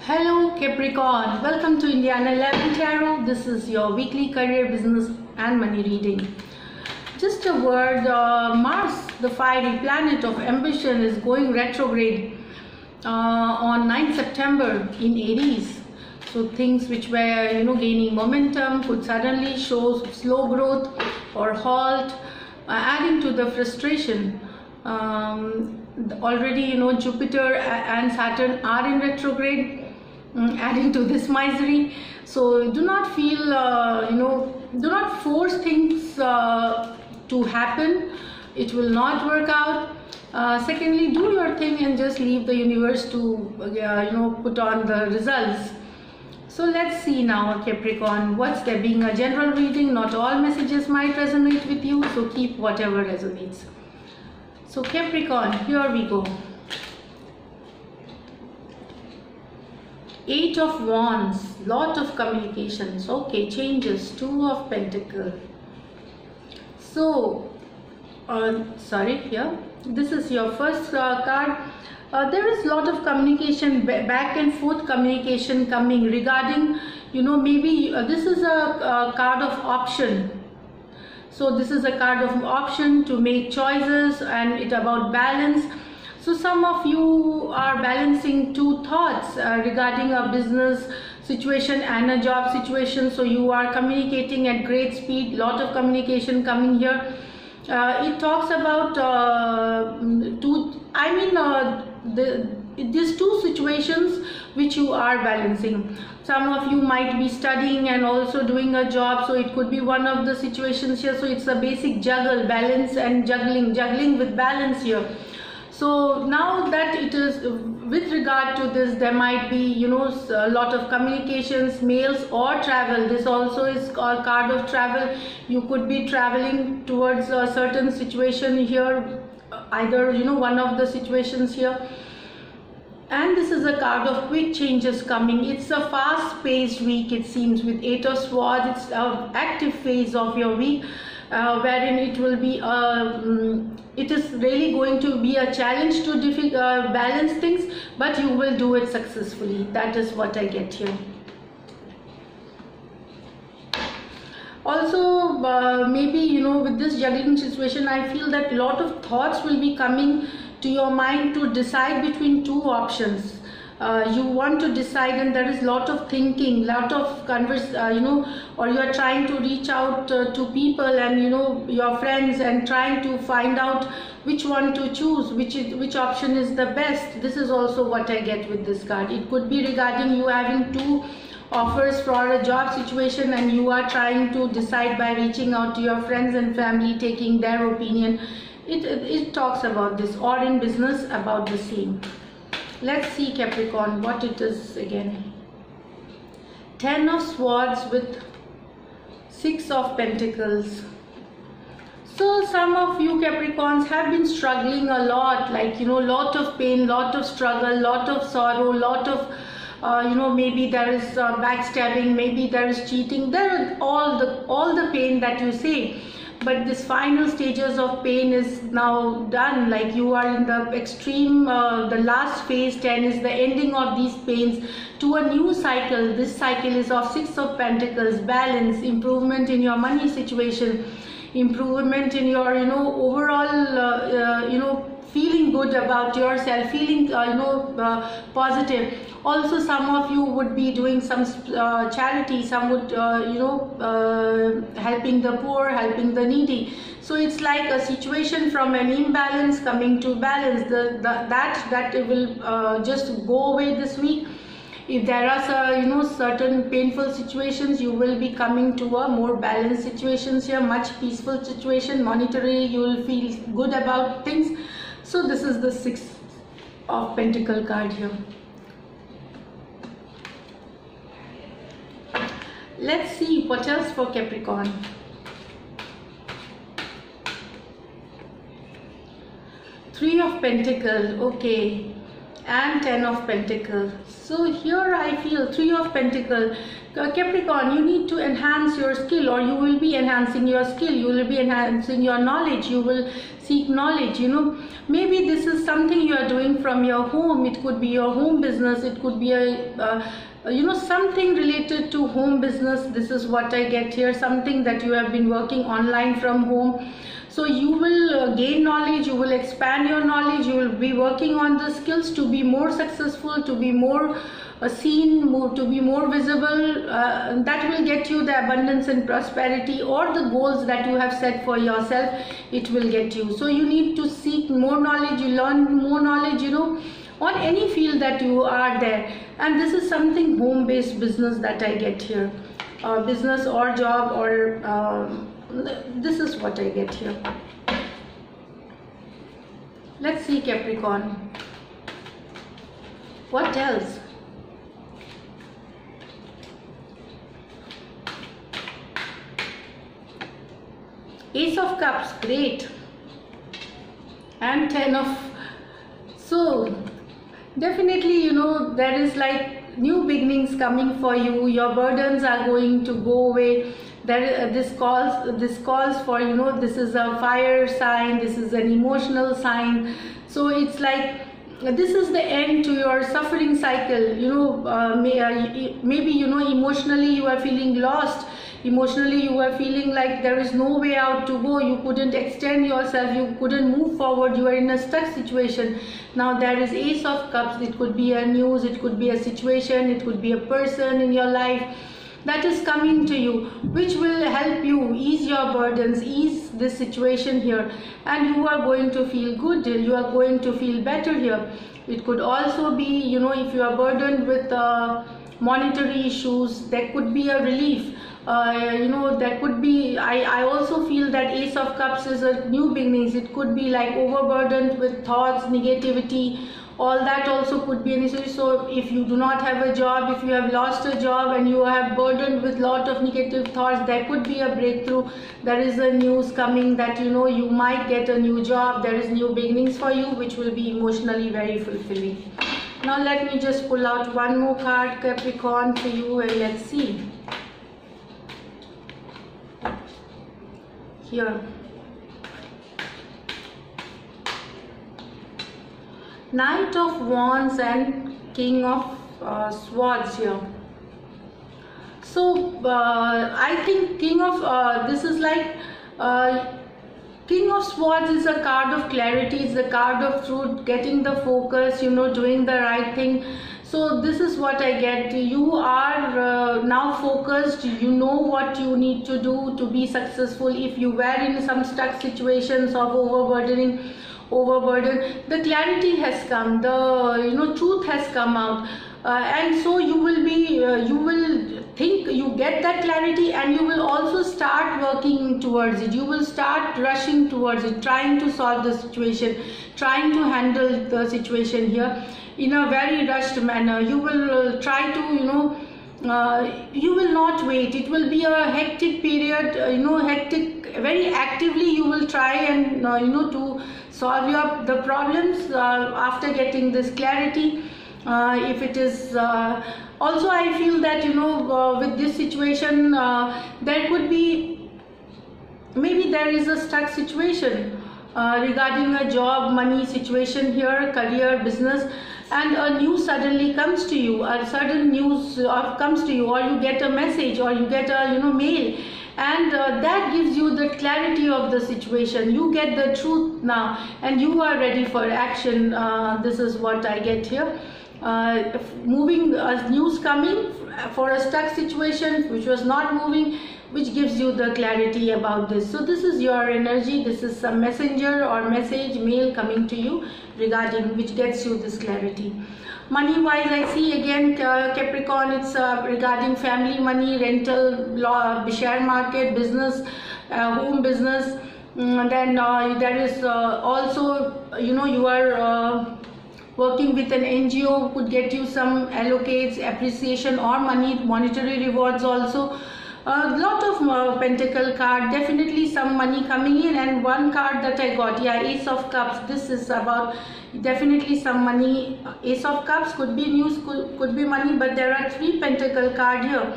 Hello Capricorn, welcome to Indiana 11 Tarot. This is your weekly career, business and money reading. Just a word, Mars, the fiery planet of ambition, is going retrograde on 9th September in Aries. So things which were gaining momentum could suddenly show slow growth or halt, adding to the frustration. Already Jupiter and Saturn are in retrograde, adding to this misery. So do not feel do not force things to happen. It will not work out. Secondly, do your thing and just leave the universe to put on the results. So let's see now, Capricorn, what's there. Being a general reading, not all messages might resonate with you, so keep whatever resonates. So Capricorn, here we go. 8 of Wands, lot of communications, okay, changes. 2 of Pentacles. So this is your first card. There is lot of communication, back and forth communication coming regarding maybe this is a card of option. So this is a card of option to make choices, and it about balance. So some of you are balancing two thoughts regarding a business situation and a job situation. So you are communicating at great speed, lot of communication coming here. It talks about these two situations which you are balancing. Some of you might be studying and also doing a job, so it could be one of the situations here. So it's a basic juggle, balance and juggling with balance here. So now that it is with regard to this, there might be a lot of communications, mails or travel. This also is a card of travel. You could be traveling towards a certain situation here, either one of the situations here. And this is a card of quick changes coming. It's a fast-paced week, it seems, with 8 of Swords. It's an active phase of your week, wherein it will be it is really going to be a challenge to balance things, but you will do it successfully. That is what I get here. Also, maybe with this juggling situation, I feel that a lot of thoughts will be coming to your mind to decide between two options. You want to decide, and there is lot of thinking, lot of or you are trying to reach out to people and your friends, and trying to find out which one to choose, which option is the best. This is also what I get with this card. It could be regarding you having two offers for a job situation, and you are trying to decide by reaching out to your friends and family, taking their opinion. It talks about this, or in business about the same. Let's see, Capricorn, what it is again. 10 of Swords with 6 of Pentacles. So some of you Capricorns have been struggling a lot, like lot of pain, lot of struggle, lot of sorrow, lot of maybe there is backstabbing, maybe there is cheating. There is all the pain that you say. But this final stages of pain is now done. Like you are in the extreme, the last phase. 10 is the ending of these pains to a new cycle. This cycle is of 6 of Pentacles, balance, improvement in your money situation, improvement in your overall feeling good about yourself, feeling positive. Also, some of you would be doing some charity, some would helping the poor, helping the needy. So it's like a situation from an imbalance coming to balance. That will just go away this week. If there are certain painful situations, you will be coming to a more balanced situations here, much peaceful situation. Monetary, you will feel good about things. So this is the 6 of Pentacle card here. Let's see what else for Capricorn. 3 of Pentacles, okay. and 10 of Pentacles. So here I feel 3 of Pentacles. Capricorn, you need to enhance your skill, or you will be enhancing your skill, you will be enhancing your knowledge, you will seek knowledge, you know. Maybe this is something you are doing from your home. It could be your home business, it could be a you know, something related to home business. This is what I get here, something that you have been working online from home. So you will gain knowledge, you will expand your knowledge, you will be working on the skills to be more successful, to be more seen, to be more visible. That will get you the abundance and prosperity, or the goals that you have set for yourself, it will get you. So you need to seek more knowledge, you learn more knowledge, you know, on any field that you are there. And this is something home-based business that I get here, business or job, or this is what I get here. Let's see, Capricorn, what else? Ace of Cups, great, and 10 of, so definitely, you know, there is like new beginnings coming for you. Your burdens are going to go away. This calls for, you know, this is a fire sign, this is an emotional sign. So it's like this is the end to your suffering cycle, you know. Maybe, you know, emotionally you are feeling lost, emotionally you are feeling like there is no way out to go, you couldn't extend yourself, you couldn't move forward, you are in a stuck situation. Now there is Ace of Cups. It could be a news, it could be a situation, it could be a person in your life that is coming to you, which will help you ease your burdens, ease this situation here, and you are going to feel good, you are going to feel better here. It could also be, you know, if you are burdened with monetary issues, there could be a relief. You know, there could be, I also feel that Ace of Cups is a new beginnings. It could be like overburdened with thoughts, negativity, all that also could be an issue. So if you do not have a job, if you have lost a job and you have burdened with lot of negative thoughts, there could be a breakthrough. There is a news coming that, you know, you might get a new job. There is new beginnings for you, which will be emotionally very fulfilling. Now let me just pull out one more card, Capricorn, for you, and let's see. Here, Knight of Wands and King of Swords here. So I think King of this is like King of Swords is a card of clarity, it's a card of truth, getting the focus, you know, doing the right thing. So this is what I get. You are now focused, you know what you need to do to be successful. If you were in some stuck situations of overburden, the clarity has come, the, you know, truth has come out. And so you will be, you will think, you get that clarity, and you will also start working towards it. You will start rushing towards it, trying to solve the situation, trying to handle the situation here in a very rushed manner. You will try to, you know, you will not wait. It will be a hectic period, you know, hectic, very actively you will try and, you know, to solve the problems after getting this clarity. If it is also, I feel that, you know, with this situation, there could be, maybe there is a stuck situation regarding a job, money situation here, career, business, and a news suddenly comes to you, a sudden news comes to you, or you get a message, or you get a, you know, mail, and that gives you the clarity of the situation. You get the truth now, and you are ready for action. This is what I get here. Moving news coming for a stuck situation which was not moving, which gives you the clarity about this. So this is your energy. This is some messenger or message, mail coming to you regarding, which gets you this clarity. Money wise, I see again, Capricorn, it's regarding family money, rental, share market, business, home business. Then there is also, you know, you are working with an NGO, could get you some allocates, appreciation, or monetary rewards also. A lot of pentacle card, definitely some money coming in. And one card that I got, yeah, Ace of Cups. This is about definitely some money. Ace of Cups could be news, could be money, but there are 3 pentacle card here.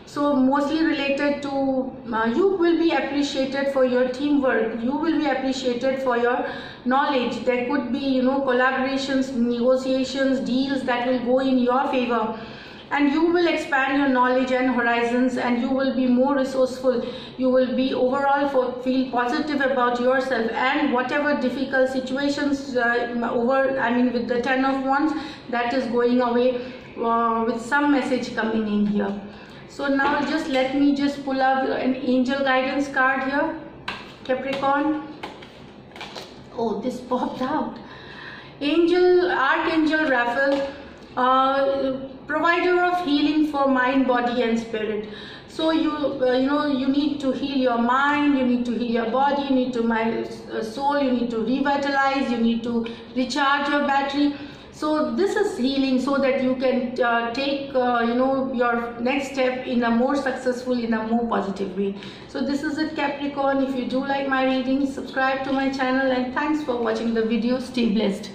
So mostly related to you will be appreciated for your teamwork, you will be appreciated for your knowledge. There could be, you know, collaborations, negotiations, deals that will go in your favor, and you will expand your knowledge and horizons, and you will be more resourceful. You will be overall feel positive about yourself, and whatever difficult situations with the 10 of Wands, that is going away with some message coming in here. So now just let me just pull up an angel guidance card here, Capricorn. Oh, this popped out. Archangel Raphael, provider of healing for mind, body and spirit. So you need to heal your mind, you need to heal your body, you need to soul, you need to revitalize, you need to recharge your battery. So this is healing, so that you can take your next step in a more successful, in a more positive way. So this is it, Capricorn. If you do like my reading, subscribe to my channel, and thanks for watching the video. Stay blessed.